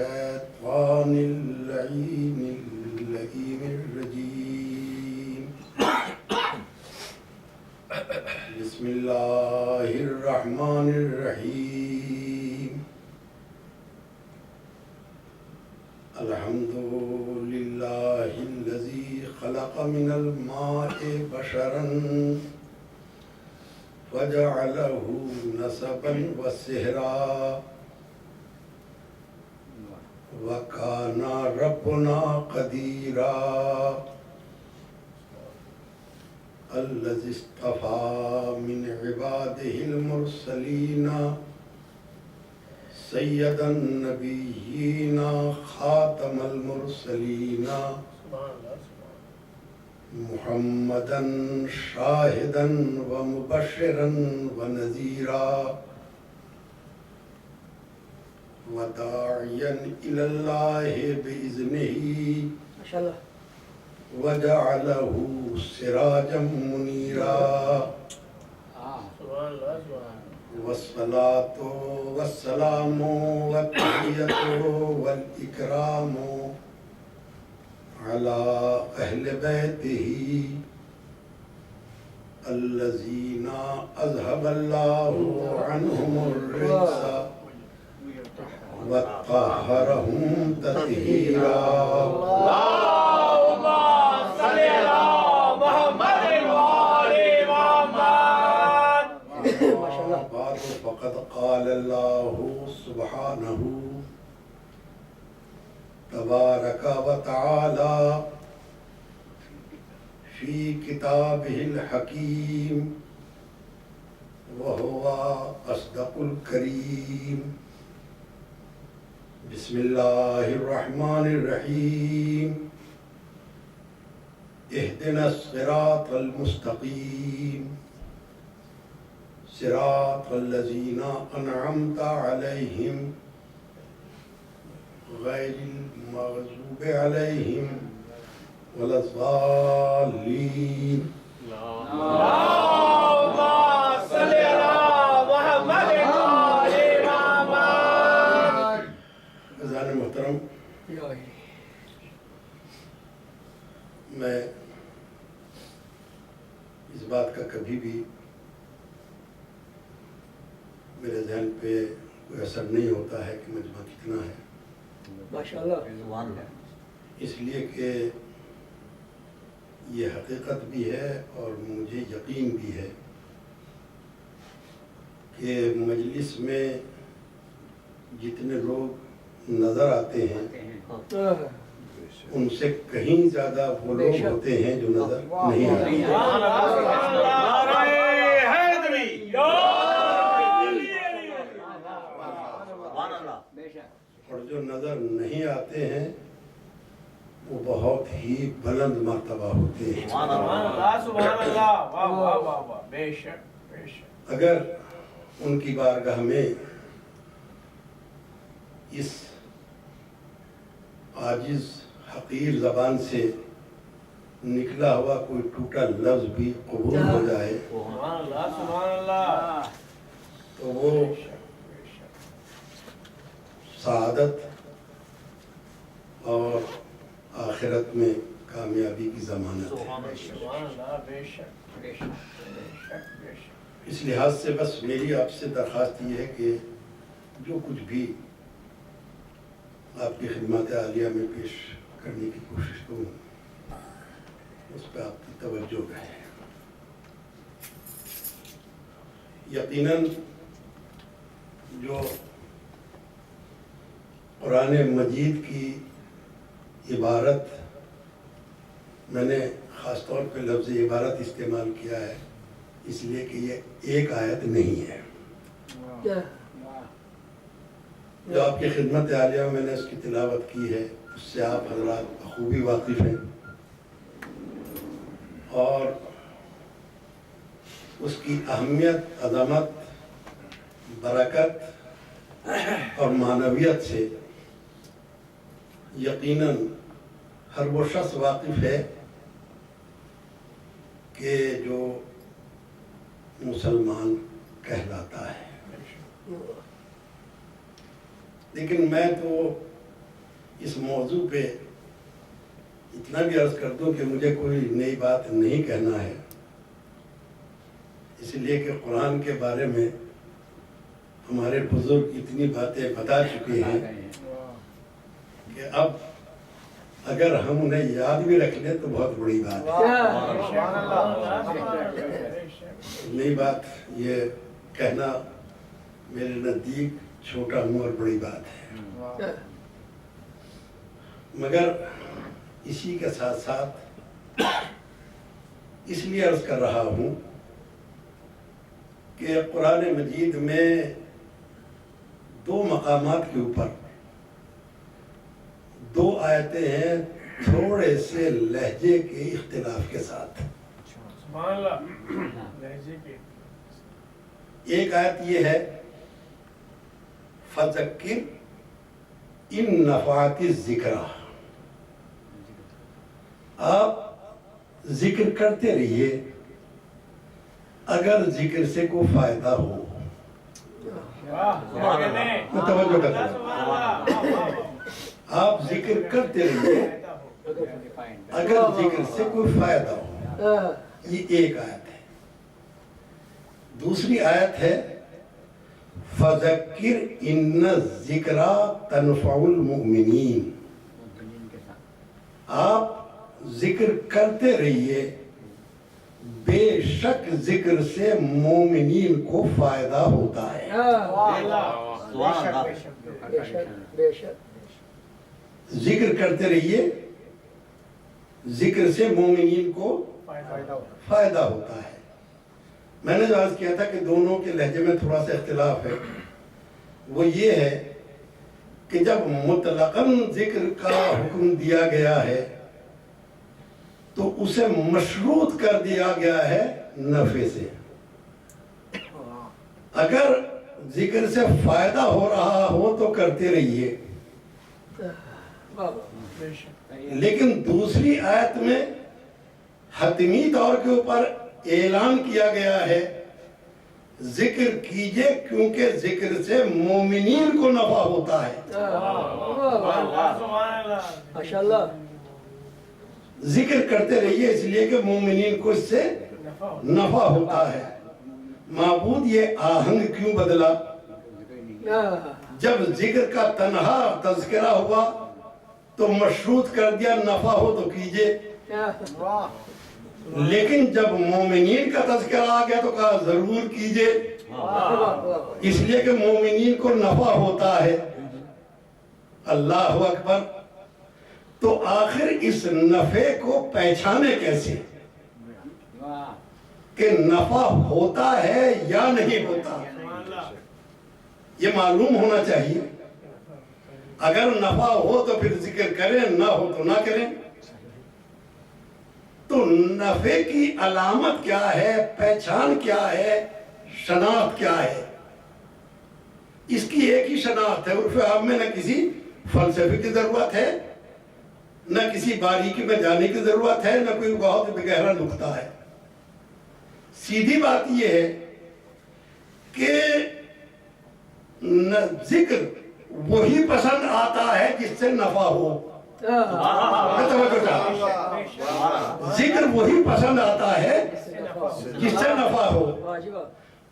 الشيطان اللعين اللئيم الرجيم بسم الله الرحمن الرحيم الحمد لله الذي خلق من الماء بشرا وجعله نسبا وسهرا وكان ربنا قديرا الذي اصطفى من عباده المرسلين سيد النبيين خاتم المرسلين محمدا شاهدا ومبشرا ونذيرا وداعيا إلى الله بإذنه ما شاء الله وجعله سراجا منيرا والصلاة والسلام والتحية والإكرام على أهل بيته الذين أذهب الله عنهم الرجس وطهرهم تطهيرا اللهم صل على محمد وآل محمد. بعد فقد قال الله سبحانه تبارك وتعالى في كتابه الحكيم وهو أصدق الكريم بسم الله الرحمن الرحيم اهدنا الصراط المستقيم صراط الذين أنعمت عليهم غير المغضوب عليهم ولا الضالين. اللهم صل على محمد وآل محمد. عزیزان محترم، میں اس بات کا کبھی بھی میرے ذہن پہ کوئی اثر نہیں ہوتا ہے کہ مجمع کتنا ہے، ماشاءاللہ اس لیے کہ یہ حقیقت بھی ہے اور مجھے یقین بھی ہے کہ مجلس میں جتنے لوگ نظر آتے ہیں ان سے کہیں زیادہ وہ لوگ ہوتے ہیں جو نظر نہیں آتے ہیں، اور جو نظر نہیں آتے ہیں وہ بہت ہی بلند مرتبہ ہوتے ہیں۔ اگر ان کی بارگاہ میں اس عاجز حقیر زبان سے نکلا ہوا کوئی ٹوٹا لفظ بھی قبول ہو جائے تو وہ سعادت اور آخرت میں کامیابی کی ضمانت ہے۔ اس لحاظ سے بس میری آپ سے درخواست یہ ہے کہ جو کچھ بھی آپ کی خدمات عالیہ میں پیش کرنے کی کوشش کروں اس پہ آپ کی توجہ رہے۔ یقیناً جو قرآن مجید کی عبارت، میں نے خاص طور پہ لفظ عبارت استعمال کیا ہے اس لیے کہ یہ ایک آیت نہیں ہے۔ جو آپ کی خدمت عالیہ میں نے اس کی تلاوت کی ہے اس سے آپ حضرات بخوبی واقف ہیں، اور اس کی اہمیت، عظمت، برکت اور معنویت سے یقیناً ہر وہ شخص واقف ہے کہ جو مسلمان کہلاتا ہے۔ لیکن میں تو اس موضوع پہ اتنا بھی عرض کر دوں کہ مجھے کوئی نئی بات نہیں کہنا ہے، اس لیے کہ قرآن کے بارے میں ہمارے بزرگ اتنی باتیں بتا چکے ہیں کہ اب اگر ہم انہیں یاد بھی رکھ لیں تو بہت بڑی بات ہے۔ نئی بات یہ کہنا میرے نزدیک چھوٹا ہوں اور بڑی بات ہے، مگر اسی کے ساتھ ساتھ اس لیے عرض کر رہا ہوں کہ قرآن مجید میں دو مقامات کے اوپر دو آیتیں ہیں تھوڑے سے لہجے کے اختلاف کے ساتھ۔ ایک آیت یہ ہے فَذَكِّرْ إِن نَفَعَتِ الذِّكْرَىٰ، آپ ذکر کرتے رہیے اگر ذکر سے کوئی فائدہ ہو۔ توجہ کرتے ہیں، آپ ذکر کرتے رہیے اگر ذکر سے کوئی فائدہ ہو، یہ ایک آیت ہے۔ دوسری آیت ہے فَذَكِّرْ إِنَّ الذِّكْرَىٰ تَنْفَعُ الْمُؤْمِنِينَ، آپ ذکر کرتے رہیے بے شک ذکر سے مومنین کو فائدہ ہوتا ہے۔ ذکر کرتے رہیے ذکر سے مومنین کو فائدہ ہوتا ہے۔ میں نے جو عرض کیا تھا کہ دونوں کے لہجے میں تھوڑا سا اختلاف ہے، وہ یہ ہے کہ جب مطلقاً ذکر کا حکم دیا گیا ہے تو اسے مشروط کر دیا گیا ہے نفع سے۔ اگر ذکر سے فائدہ ہو رہا ہو تو کرتے رہیے، لیکن دوسری آیت میں حتمی طور کے اوپر اعلان کیا گیا ہے ذکر کیجئے کیونکہ ذکر سے مومنین کو نفع ہوتا ہے۔ ماشاءاللہ، ذکر کرتے رہیے اس لیے کہ مومنین کو اس سے نفع ہوتا ہے۔ معبود یہ آہنگ کیوں بدلا؟ جب ذکر کا تنہا تذکرہ ہوا تو مشروط کر دیا نفع ہو تو کیجئے، لیکن جب مومنین کا تذکرہ آ گیا تو کہا ضرور کیجئے، اس لیے کہ مومنین کو نفع ہوتا ہے۔ اللہ اکبر۔ تو آخر اس نفع کو پہچانے کیسے کہ نفع ہوتا ہے یا نہیں ہوتا؟ یہ معلوم ہونا چاہیے۔ اگر نفع ہو تو پھر ذکر کریں، نہ ہو تو نہ کریں۔ تو نفع کی علامت کیا ہے، پہچان کیا ہے، شناخت کیا ہے؟ اس کی ایک ہی شناخت ہے۔ عرف عام میں نہ کسی فلسفے کی ضرورت ہے، نہ کسی باریکی میں جانے کی ضرورت ہے، نہ کوئی بہت گہرا نقطہ ہے۔ سیدھی بات یہ ہے کہ ذکر وہی پسند آتا ہے جس سے نفع ہو۔ ذکر وہی پسند آتا ہے جس سے نفع ہو،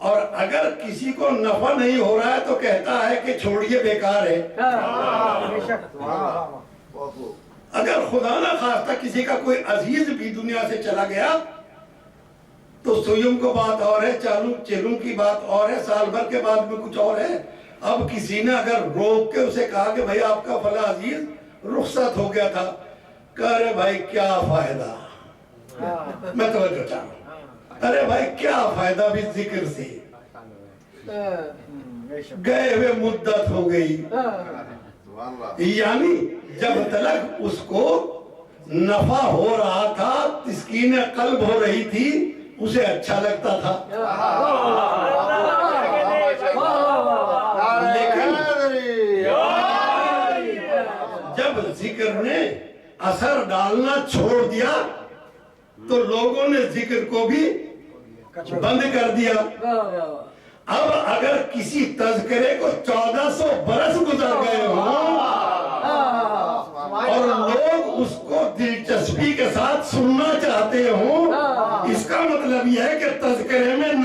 اور اگر کسی کو نفع نہیں ہو رہا ہے تو کہتا ہے کہ چھوڑیے بیکار ہے۔ اگر خدا نہ خواستہ کسی کا کوئی عزیز بھی دنیا سے چلا گیا تو سوئم کو بات اور ہے، چلوں کی بات اور ہے، سال بھر کے بعد میں کچھ اور ہے۔ اب کسی نے اگر روک کے اسے کہا کہ بھائی آپ کا فلاں عزیز رخصت ہو گیا تھا، کہہ رہے بھائی کیا فائدہ، میں توجہ چاہتا ہوں، ارے بھائی کیا فائدہ بھی ذکر سے، گئے ہوئے مدت ہو گئی۔ یعنی جب تلک اس کو نفع ہو رہا تھا، تسکین قلب ہو رہی تھی، اسے اچھا لگتا تھا، لیکن جب ذکر نے اثر ڈالنا چھوڑ دیا تو لوگوں نے ذکر کو بھی بند کر دیا۔ اب اگر کسی تذکرے کو 1400 برس گزر گئے ہوں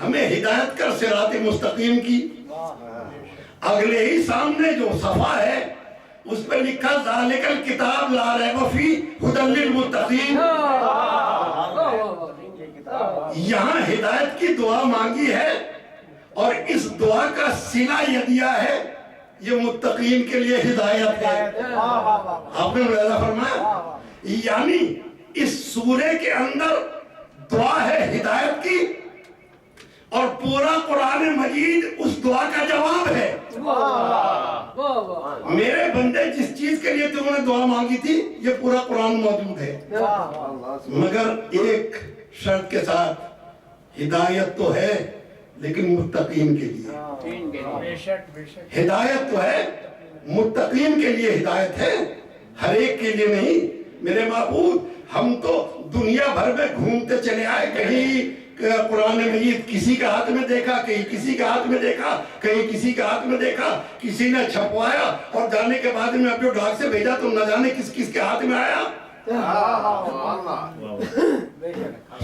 ہمیں ہدایت کر صراط مستقیم کی. اگلے ہی سامنے جو صفحہ ہے اس پہ لکھا ذالک الکتاب لا ریب فیہ ھدی للمتقین. یہاں ہدایت کی دعا مانگی ہے اور اس دعا کا صلہ یہ دیا ہے یہ متقین کے لیے ہدایت ہے. آپ نے ملاحظہ فرمایا یعنی اس سورے کے اندر دعا ہے ہدایت کی اور پورا قرآن مجید اس دعا کا جواب ہے. میرے بندے جس چیز کے لیے تم نے دعا مانگی تھی یہ پورا قرآن موجود ہے مگر ایک شرط کے ساتھ ہدایت تو ہے لیکن متقین کے لیے. ہدایت تو ہے متقین کے لیے ہدایت ہے ہر ایک کے لیے نہیں. میرے معبود ہم تو دنیا بھر میں گھومتے چلے آئے, کہیں قرآن مجید کسی کے ہاتھ میں دیکھا, کہیں کسی کے ہاتھ میں دیکھا, کہیں کسی کے ہاتھ میں دیکھا, کسی نے چھپوایا اور جانے کے بعد میں اب جو ڈاک سے بھیجا تو نہ جانے کس کس کے ہاتھ میں آیا.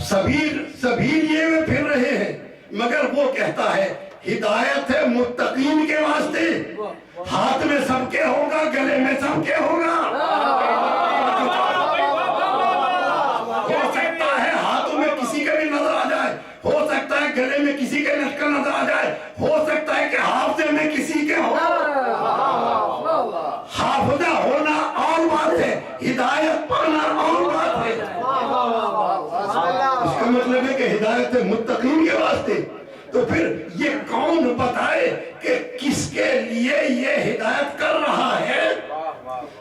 سبیر یہ میں پھر رہے ہیں مگر وہ کہتا ہے ہدایت ہے متقین کے واسطے. ہاتھ میں سب کے ہوگا, گلے میں سب کے ہوگا. ہو سکتا ہے ہاتھوں میں کسی کے بھی نظر آ جائے, ہو سکتا ہے گلے میں کسی کے لٹکن نظر آ جائے, ہو سکتا ہے کہ حافظے میں کسی کے ہو. حافظہ ہونا اور بات ہے, ہدایت پانا اور بات ہے. اس کا مطلب ہے کہ ہدایت ہے متقین کے واسطے. تو پھر یہ کون بتائے کہ کس کے لیے یہ ہدایت کر رہا ہے؟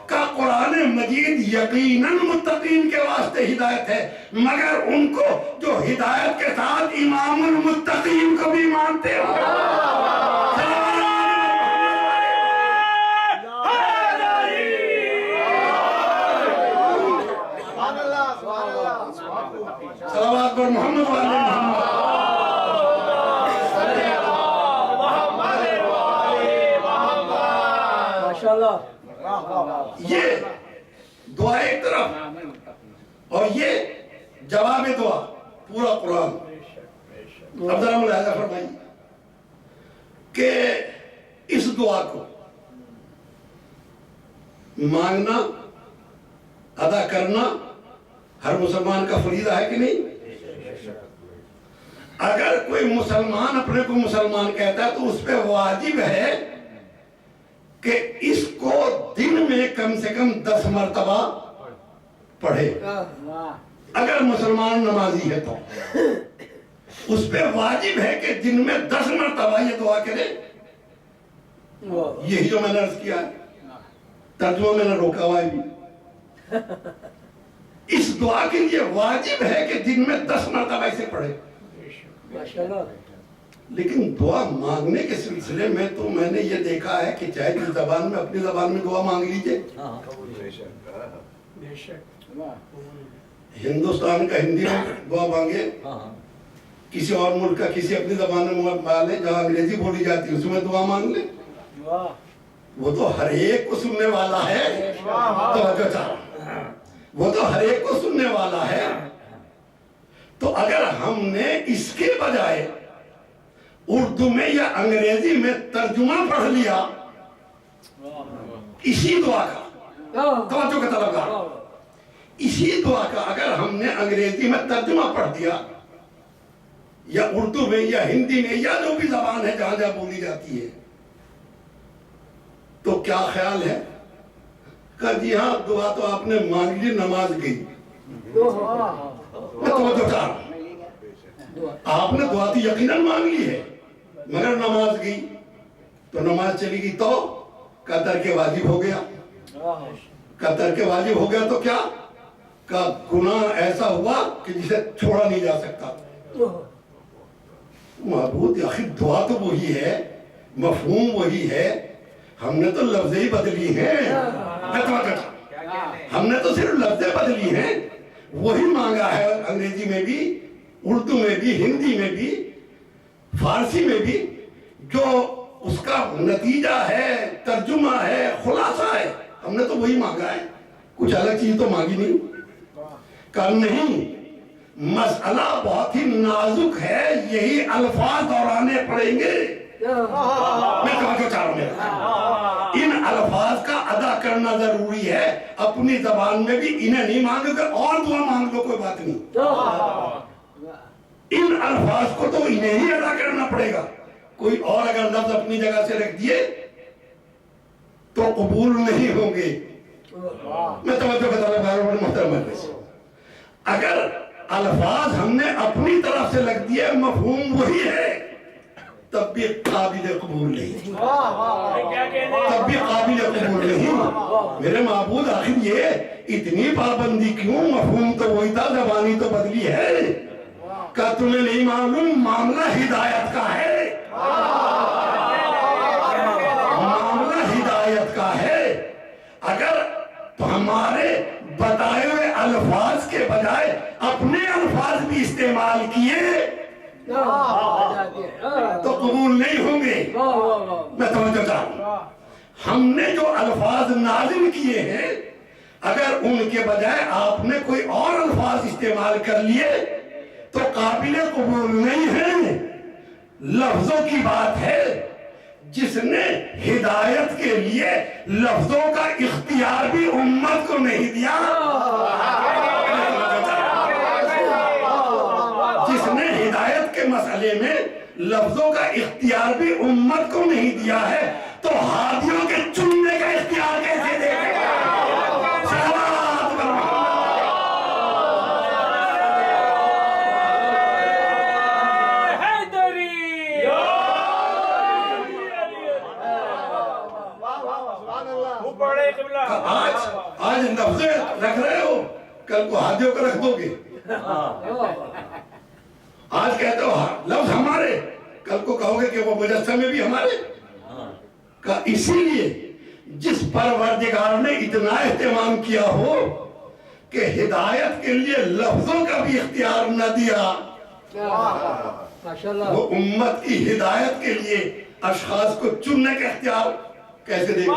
کا قرآن مجید یقیناً متقین کے واسطے ہدایت ہے مگر ان کو جو ہدایت کے ساتھ امام المتقین کو بھی مانتے ہو. صلوات پر محمد والے محمد. یہ دعا ایک طرف اور یہ جواب دعا پورا قرآن. اب ذرا ملاحظہ فرمائیے کہ اس دعا کو مانگنا ادا کرنا ہر مسلمان کا فریضہ ہے کہ نہیں؟ اگر کوئی مسلمان اپنے کو مسلمان کہتا ہے تو اس پہ واجب ہے کہ اس کو دن میں کم سے کم 10 مرتبہ پڑھے. اگر مسلمان نمازی ہے تو اس پہ واجب ہے کہ دن میں 10 مرتبہ یہ دعا کرے. یہی جو میں نے عرض کیا ہے, ترجمہ میں نے روکا ہوا ہے بھی. اس دعا کے لیے واجب ہے کہ دن میں 10 مرتبہ اسے پڑھے. لیکن دعا مانگنے کے سلسلے میں تو میں نے یہ دیکھا ہے کہ چاہے جس زبان میں اپنی زبان میں دعا مانگ لیجئے, ہندوستان کا ہندی میں دعا مانگے, کسی اور ملک کا کسی اپنی زبان میں مانگے, جہاں انگریزی بولی جاتی ہے اس میں دعا مانگ لے. وہ تو ہر ایک کو سننے والا ہے. وہ تو ہر ایک کو سننے والا ہے. تو اگر ہم نے اس کے بجائے اردو میں یا انگریزی میں ترجمہ پڑھ لیا اسی دعا کا, توجہ کا طلبگار, اسی دعا کا اگر ہم نے انگریزی میں ترجمہ پڑھ دیا یا اردو میں یا ہندی میں یا جو بھی زبان ہے جہاں جہاں بولی جاتی ہے, تو کیا خیال ہے کہ جی ہاں دعا تو آپ نے مانگ لی, نماز گئی. آپ نے دعا تو یقیناً مانگ لی ہے مگر نماز گئی تو نماز چلی گئی تو کا ترک واجب ہو گیا. کا ترک واجب ہو گیا تو کیا کا گناہ ایسا ہوا کہ جسے چھوڑا نہیں جا سکتا. معبود آخر دعا تو وہی ہے, مفہوم وہی ہے, ہم نے تو لفظ ہی بدلی ہیں. ہم نے تو صرف لفظ بدلی ہیں. وہی مانگا ہے انگریزی میں بھی, اردو میں بھی, ہندی میں بھی, فارسی میں بھی. جو اس کا نتیجہ ہے, ترجمہ ہے, خلاصہ ہے, ہم نے تو وہی مانگا ہے. کچھ الگ چیز تو مانگی نہیں. کہا نہیں مسئلہ بہت ہی نازک ہے، یہی الفاظ دہرانے پڑیں گے۔ میں توجہ چاہ رہا ہوں میرا، ان الفاظ کا ادا کرنا ضروری ہے، اپنی زبان میں بھی انہیں نہیں مانگو گے اور دعا مانگ لو، کوئی بات نہیں، ان الفاظ کو تو انہیں ہی ادا کرنا پڑے گا۔ کوئی اور اگر لفظ اپنی جگہ سے رکھ دیے تو قبول نہیں ہوں گے۔ میں توجہ کا طلب کر رہا ہوں محترم مجلس، اگر الفاظ ہم نے اپنی طرف سے لگ دیے، مفہوم وہی ہے، تب بھی قابل قبول نہیں، تب بھی قابل قبول نہیں۔ میرے معبود آخر یہ اتنی پابندی کیوں؟ مفہوم تو وہی تھا، زبانی تو بدلی ہے۔ کیا تمہیں نہیں معلوم معاملہ ہدایت کا ہے؟ معاملہ ہدایت کا ہے۔ اگر ہمارے بتائے ہوئے الفاظ کے بجائے اپنے الفاظ بھی استعمال کیے تو قبول نہیں ہوں گے۔ میں توجہ چاہوں، ہم نے جو الفاظ نازل کیے ہیں، اگر ان کے بجائے آپ نے کوئی اور الفاظ استعمال کر لیے تو قابل قبول نہیں ہیں۔ لفظوں کی بات ہے، جس نے ہدایت کے لیے لفظوں کا اختیار بھی امت کو نہیں دیا، جس نے ہدایت کے مسئلے میں لفظوں کا اختیار بھی امت کو نہیں دیا ہے، تو ہادیوں کے چننے کا اختیار کیسے دے گا؟ آج لفظیں رکھ رہے ہو، کل کو ہادیوں کو رکھ دو گے۔ آج کہتے ہو لفظ ہمارے، کل کو کہو گے کہ وہ مجسمے بھی ہمارے۔ اسی لیے جس پروردگار نے اتنا اہتمام کیا ہو کہ ہدایت کے لیے لفظوں کا بھی اختیار نہ دیا، وہ امت کی ہدایت کے لیے اشخاص کو چننے کا اختیار کیسے دے گا؟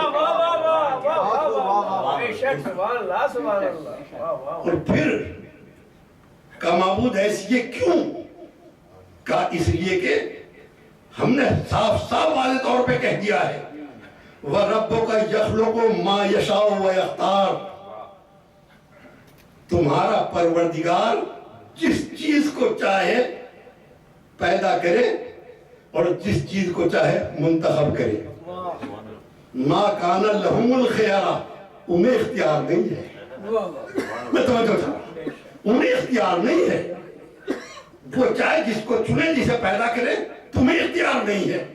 اور پھر کا معبود ایسی یہ کیوں؟ کا اس لیے کہ ہم نے صاف صاف واضح طور پہ کہہ دیا ہے، وَرَبُّكَ يَخْلُقُ مَا يَشَاءُ وَيَخْتَارُ، تمہارا پروردگار جس چیز کو چاہے پیدا کرے اور جس چیز کو چاہے منتخب کرے۔ ما کان لہم الخیارہ، انہیں اختیار نہیں ہے۔ میں توجہ چاہوں، انہیں اختیار نہیں ہے، وہ چاہے جس کو چنے، جسے پیدا کرے، تمہیں اختیار نہیں ہے۔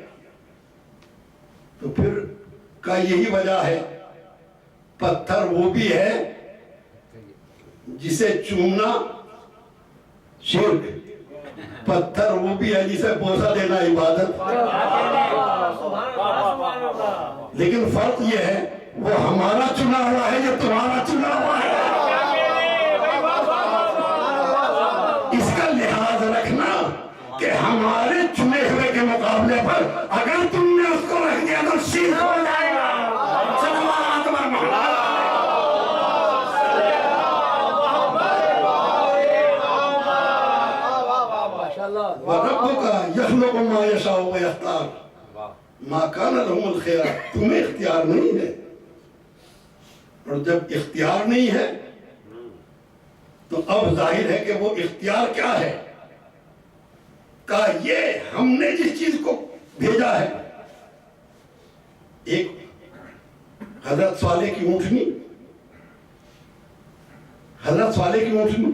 تو پھر کا یہی وجہ ہے، پتھر وہ بھی ہے جسے چومنا شرک، پتھر وہ بھی ہے جسے بوسہ دینا عبادت۔ لیکن فرق یہ ہے، وہ ہمارا چنا ہوا ہے یا تمہارا چنا ہوا ہے۔ اس کا لحاظ رکھنا کہ ہمارے چنے ہوئے کے مقابلے پر اگر تم نے اس کو رکھ دیا تو شرک ہو جائے گا۔ وَرَبُّكَ يَخْلُقُ مَا يَشَاءُ وَيَخْتَارُ مَا كَانَ لَهُمُ الْخِيَارَةُ، تمہیں اختیار نہیں ہے۔ اور جب اختیار نہیں ہے تو اب ظاہر ہے کہ وہ اختیار کیا ہے؟ کہا یہ ہم نے جس چیز کو بھیجا ہے، ایک حضرت صالح کی اونٹنی، حضرت صالح کی اونٹنی،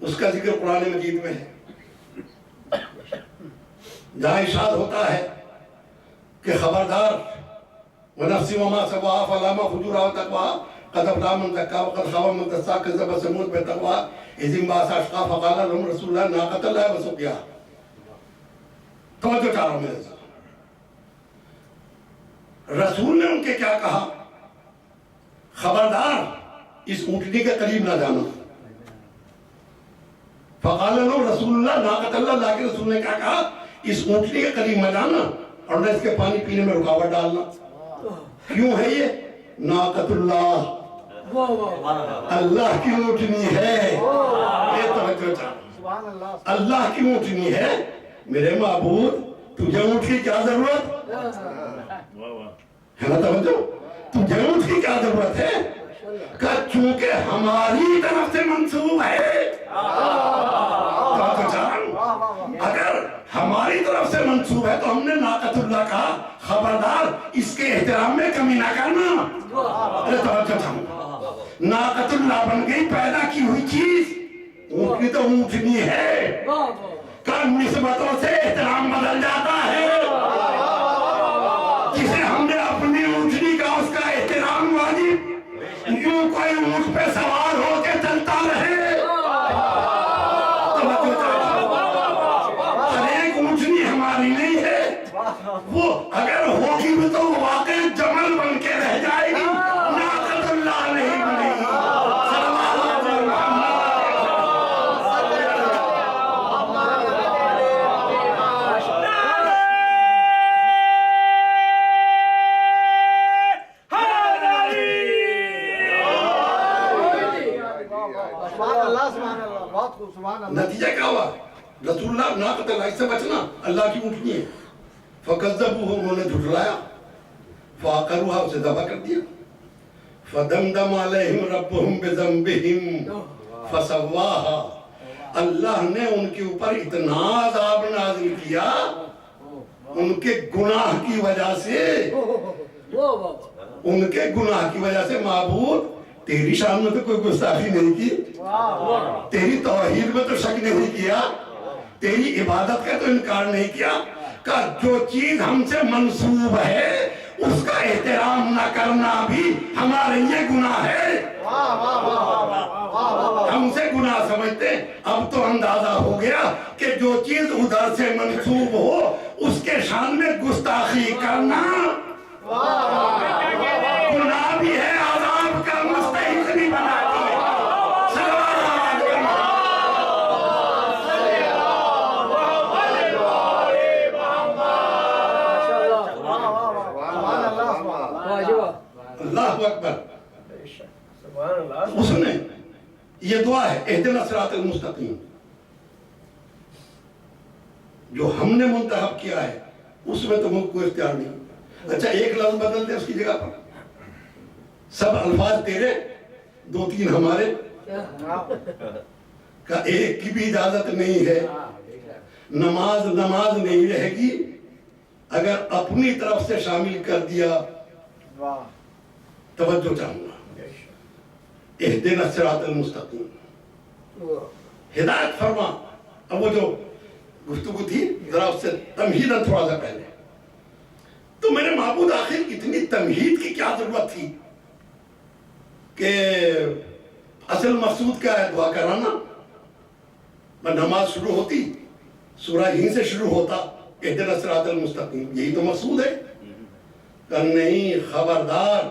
اس کا ذکر قرآن مجید میں ہے، جہاں ارشاد ہوتا ہے کہ خبردار وَنَفْسِ وَمَا سَوَّاهَا فَأَلْهَمَهَا فُجُورَهَا وَتَقْوَاهَا قَدْ أَفْلَحَ مَن زَكَّاهَا وَقَدْ خَابَ مَن دَسَّاهَا كَذَّبَتْ ثَمُودُ بِالتَّقْوَىٰ إِذِ انبَعَثَ أَشْقَاهَا فَقَالَ لَهُمْ رَسُولُ اللَّهِ نَاقَةَ اللَّهِ وَسُقْيَاهَا۔ توجہ چاہ رہا ہوں میرے ساتھ، رسول نے ان کے کیا کہا؟ خبردار اس اونٹنی کے قریب نہ جانا۔ فقال لهم رسول اللہ ناقۃ اللہ، اللہ کے رسول نے کیا کہا؟ اس اونٹنی کے قریب نہ جانا اور نہ اس کے پانی پینے میں رکاوٹ ڈالنا۔ کیوں ہے یہ؟ ناقۃ اللہ، واہ واہ اللہ کی اونٹنی ہے. یہ توجہ چاہیے. سبحان اللہ اللہ کی اونٹنی ہے. میرے معبود تجھے اونٹ کی کیا ضرورت ہے نا؟ توجہ. تجھے اونٹ کی کیا ضرورت ہے؟ کہ چونکہ ہماری طرف سے منسوب ہے. توجہ چاہیے. اگر ہماری طرف سے منسوب ہے تو ہم نے ناقۃ اللہ کہا خبردار اس کے احترام میں کمی نہ کرنا. ارے توجہ چاہیے. ناقۃ اللہ بن گئی پیدا کی ہوئی چیز. اونٹنی تو اونٹنی ہے. نسبتوں سے احترام بدل جاتا ہے. جسے ہم نے اپنی اونٹنی کا اس کا احترام واجب. یوں کوئی اونٹ پہ سوار ہو کے چلتا رہے. ہر ایک اونٹنی ہماری نہیں ہے. وہ اگر ہوگی بھی تو واقعی جمل بن کے رہ جائے گی. ناقۃ اللہ نہیں بنے گی. نتیجہ کیا ہوا؟ رسول اللہ ناقۃ اللہ سے بچنا اللہ کی اونٹنی ہے. فکذبوہ انہوں نے جھٹلایا. فعقروہا اسے ذبح کر دیا. فدمدم علیہم ربہم بذنبہم فسواہا. اللہ نے ان کے اوپر اتنا عذاب نازل کیا ان کے گناہ کی وجہ سے. ان کے گناہ کی وجہ سے. معبود تیری شان میں تو کوئی گستاخی نہیں کی. تیری توحید میں تو شک نہیں کیا. تیری عبادت کا تو انکار نہیں کیا. کہ جو چیز ہم سے منسوب ہے اس کا احترام نہ کرنا بھی ہمارے لیے گناہ ہے. ہم سے گناہ سمجھتے. اب تو اندازہ ہو گیا کہ جو چیز ادھر سے منسوب ہو اس کے شان میں گستاخی کرنا گناہ بھی ہے. عذاب کا مستحق بھی بناتی ہے. اللہ اکبر. اس نے یہ دعا ہے اہدنا الصراط المستقیم جو ہم نے منتخب کیا ہے اس میں تو ملک کو اختیار نہیں. اچھا ایک لفظ بدل دے اس کی جگہ پر. سب الفاظ تیرے 2-3 ہمارے. کہ ایک کی بھی اجازت نہیں ہے. نماز نہیں رہے گی اگر اپنی طرف سے شامل کر دیا. توجہ چاہوں گا. اہدنا الصراط المستقیم. ہدایت فرما. اب وہ جو گفتگو تھی ذرا اس سے تمہیداً تھوڑا سا پہلے. تو میرے معبود آخر اتنی تمہید کی کیا ضرورت تھی کہ اصل مقصود کیا ہے؟ دعا کرانا. نماز شروع ہوتی سورہ ہی سے شروع ہوتا اہدنا الصراط المستقیم. یہی تو مقصود ہے. کہ نہیں خبردار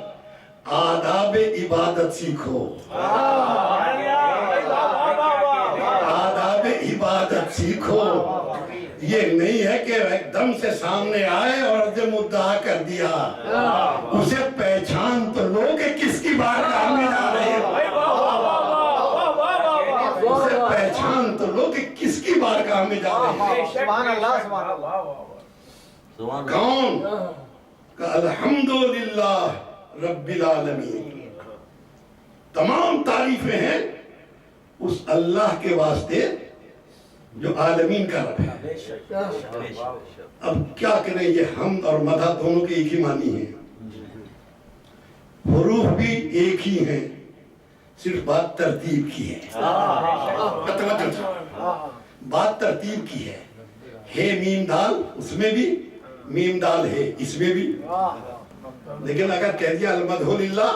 آداب عبادت سیکھو. آداب عبادت سیکھو. یہ نہیں ہے کہ ایک دم سے سامنے آئے اور مدعا کر دیا. اسے پہچان تو لو کہ کس کی بارگاہ میں جا رہے ہو. اسے پہچان تو لو کہ کس کی بارگاہ میں جا رہے ہو. کون؟ کہ الحمدللہ رب العالمین. تمام تعریفیں ہیں اس اللہ کے واسطے جو عالمین کا رب ہے. اب کیا کریں؟ یہ حمد اور مدح دونوں کے ایک ہی معنی ہیں. حروف بھی ایک ہی ہیں صرف بات ترتیب کی ہے. بات ترتیب کی ہے. ہے میم دال اس میں بھی میم دال ہے اس میں بھی. لیکن اگر کہہ دیا المدح للہ